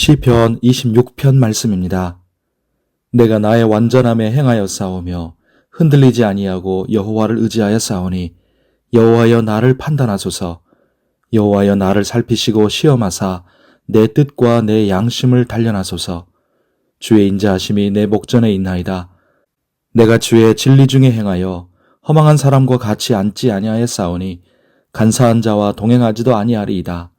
시편 26편 말씀입니다. 내가 나의 완전함에 행하여 싸우며 흔들리지 아니하고 여호와를 의지하여 싸우니 여호와여 나를 판단하소서. 여호와여 나를 살피시고 시험하사 내 뜻과 내 양심을 단련하소서. 주의 인자하심이 내 목전에 있나이다. 내가 주의 진리 중에 행하여 허망한 사람과 같이 앉지 아니하여 싸우니 간사한 자와 동행하지도 아니하리이다.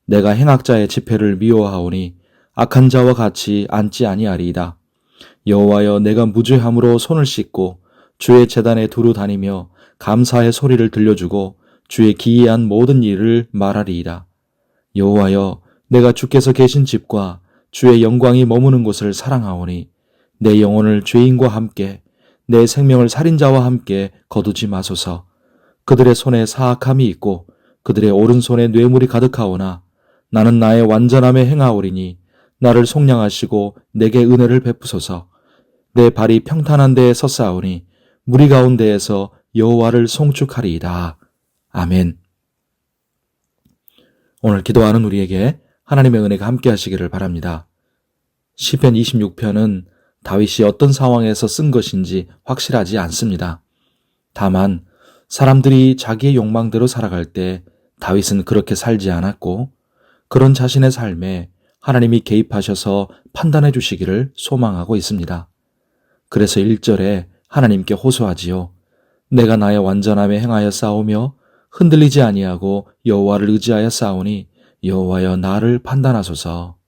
내가 행악자의 집회를 미워하오니 악한 자와 같이 앉지 아니하리이다. 여호와여 내가 무죄함으로 손을 씻고 주의 제단에 두루 다니며 감사의 소리를 들려주고 주의 기이한 모든 일을 말하리이다. 여호와여 내가 주께서 계신 집과 주의 영광이 머무는 곳을 사랑하오니 내 영혼을 죄인과 함께 내 생명을 살인자와 함께 거두지 마소서. 그들의 손에 사악함이 있고 그들의 오른손에 뇌물이 가득하오나 나는 나의 완전함에 행하오리니 나를 속량하시고 내게 은혜를 베푸소서. 내 발이 평탄한 데에 섰사오니 무리 가운데에서 여호와를 송축하리이다. 아멘. 오늘 기도하는 우리에게 하나님의 은혜가 함께 하시기를 바랍니다. 시편 26편은 다윗이 어떤 상황에서 쓴 것인지 확실하지 않습니다. 다만 사람들이 자기의 욕망대로 살아갈 때 다윗은 그렇게 살지 않았고 그런 자신의 삶에 하나님이 개입하셔서 판단해 주시기를 소망하고 있습니다. 그래서 1절에 하나님께 호소하지요. 내가 나의 완전함에 행하여 싸우며 흔들리지 아니하고 여호와를 의지하여 싸우니 여호와여 나를 판단하소서.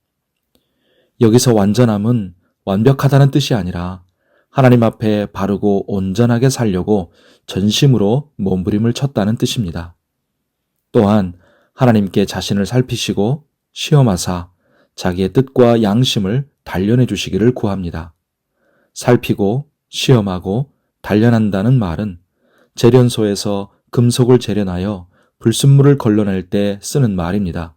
여기서 완전함은 완벽하다는 뜻이 아니라 하나님 앞에 바르고 온전하게 살려고 전심으로 몸부림을 쳤다는 뜻입니다. 또한 하나님께 자신을 살피시고 시험하사 자기의 뜻과 양심을 단련해 주시기를 구합니다. 살피고 시험하고 단련한다는 말은 재련소에서 금속을 재련하여 불순물을 걸러낼 때 쓰는 말입니다.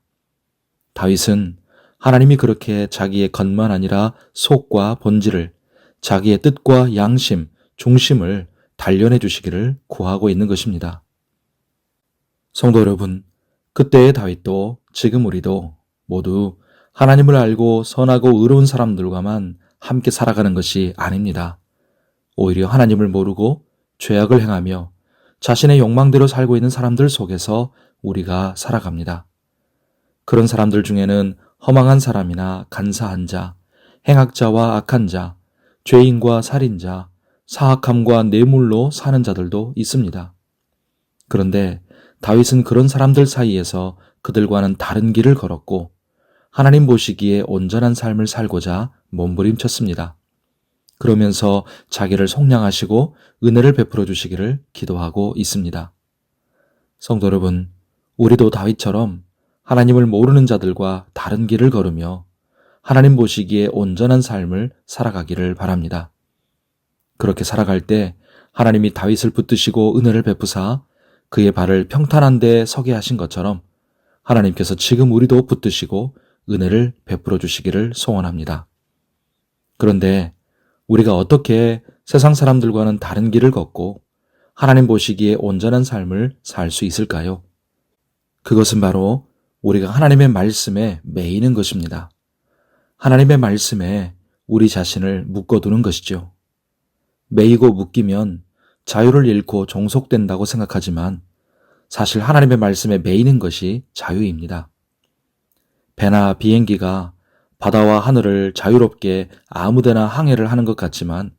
다윗은 하나님이 그렇게 자기의 겉만 아니라 속과 본질을, 자기의 뜻과 양심, 중심을 단련해 주시기를 구하고 있는 것입니다. 성도 여러분, 그때의 다윗도 지금 우리도 모두 하나님을 알고 선하고 의로운 사람들과만 함께 살아가는 것이 아닙니다. 오히려 하나님을 모르고 죄악을 행하며 자신의 욕망대로 살고 있는 사람들 속에서 우리가 살아갑니다. 그런 사람들 중에는 허망한 사람이나 간사한 자, 행악자와 악한 자, 죄인과 살인자, 사악함과 뇌물로 사는 자들도 있습니다. 그런데 다윗은 그런 사람들 사이에서 그들과는 다른 길을 걸었고 하나님 보시기에 온전한 삶을 살고자 몸부림쳤습니다. 그러면서 자기를 속량하시고 은혜를 베풀어 주시기를 기도하고 있습니다. 성도 여러분, 우리도 다윗처럼 하나님을 모르는 자들과 다른 길을 걸으며 하나님 보시기에 온전한 삶을 살아가기를 바랍니다. 그렇게 살아갈 때 하나님이 다윗을 붙드시고 은혜를 베푸사 그의 발을 평탄한 데에 서게 하신 것처럼 하나님께서 지금 우리도 붙드시고 은혜를 베풀어 주시기를 소원합니다. 그런데 우리가 어떻게 세상 사람들과는 다른 길을 걷고 하나님 보시기에 온전한 삶을 살 수 있을까요? 그것은 바로 우리가 하나님의 말씀에 매이는 것입니다. 하나님의 말씀에 우리 자신을 묶어두는 것이죠. 매이고 묶이면 자유를 잃고 종속된다고 생각하지만 사실 하나님의 말씀에 매이는 것이 자유입니다. 배나 비행기가 바다와 하늘을 자유롭게 아무데나 항해를 하는 것 같지만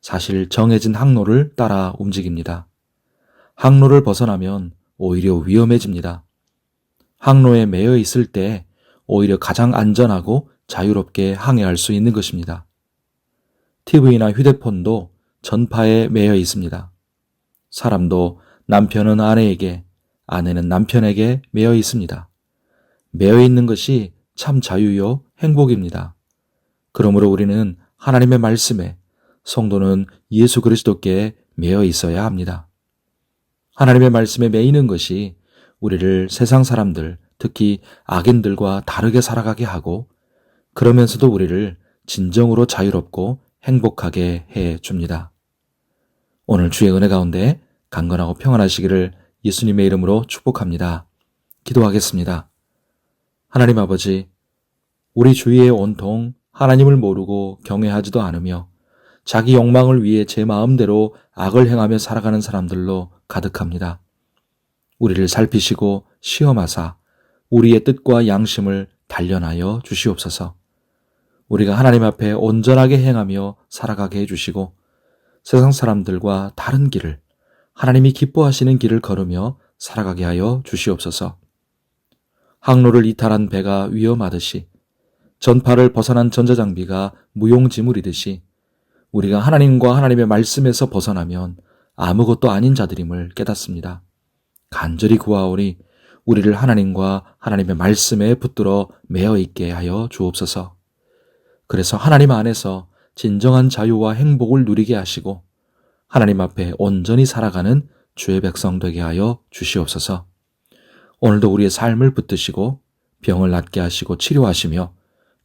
사실 정해진 항로를 따라 움직입니다. 항로를 벗어나면 오히려 위험해집니다. 항로에 매여 있을 때 오히려 가장 안전하고 자유롭게 항해할 수 있는 것입니다. TV나 휴대폰도 전파에 매여 있습니다. 사람도 남편은 아내에게, 아내는 남편에게 매여 있습니다. 매여 있는 것이 참 자유요 행복입니다. 그러므로 우리는 하나님의 말씀에, 성도는 예수 그리스도께 매여 있어야 합니다. 하나님의 말씀에 매이는 것이 우리를 세상 사람들, 특히 악인들과 다르게 살아가게 하고 그러면서도 우리를 진정으로 자유롭고 행복하게 해 줍니다. 오늘 주의 은혜 가운데 강건하고 평안하시기를 예수님의 이름으로 축복합니다. 기도하겠습니다. 하나님 아버지, 우리 주위에 온통 하나님을 모르고 경외하지도 않으며 자기 욕망을 위해 제 마음대로 악을 행하며 살아가는 사람들로 가득합니다. 우리를 살피시고 시험하사 우리의 뜻과 양심을 단련하여 주시옵소서. 우리가 하나님 앞에 온전하게 행하며 살아가게 해주시고 세상 사람들과 다른 길을, 하나님이 기뻐하시는 길을 걸으며 살아가게 하여 주시옵소서. 항로를 이탈한 배가 위험하듯이, 전파를 벗어난 전자장비가 무용지물이듯이 우리가 하나님과 하나님의 말씀에서 벗어나면 아무것도 아닌 자들임을 깨닫습니다. 간절히 구하오니 우리를 하나님과 하나님의 말씀에 붙들어 매어 있게 하여 주옵소서. 그래서 하나님 안에서 진정한 자유와 행복을 누리게 하시고 하나님 앞에 온전히 살아가는 주의 백성 되게 하여 주시옵소서. 오늘도 우리의 삶을 붙드시고 병을 낫게 하시고 치료하시며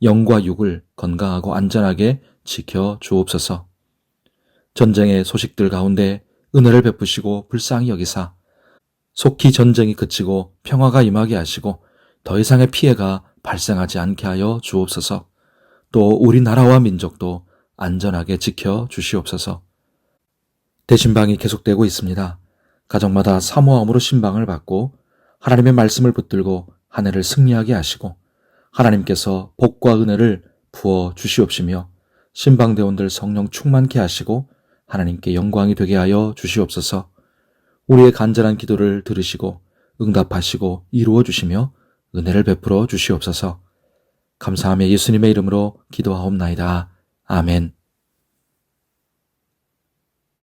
영과 육을 건강하고 안전하게 지켜 주옵소서. 전쟁의 소식들 가운데 은혜를 베푸시고 불쌍히 여기사 속히 전쟁이 그치고 평화가 임하게 하시고 더 이상의 피해가 발생하지 않게 하여 주옵소서. 또 우리나라와 민족도 안전하게 지켜 주시옵소서. 대신방이 계속되고 있습니다. 가정마다 사모함으로 신방을 받고 하나님의 말씀을 붙들고 한 해를 승리하게 하시고 하나님께서 복과 은혜를 부어 주시옵시며 신방대원들 성령 충만케 하시고 하나님께 영광이 되게 하여 주시옵소서. 우리의 간절한 기도를 들으시고 응답하시고 이루어 주시며 은혜를 베풀어 주시옵소서. 감사하며 예수님의 이름으로 기도하옵나이다. 아멘.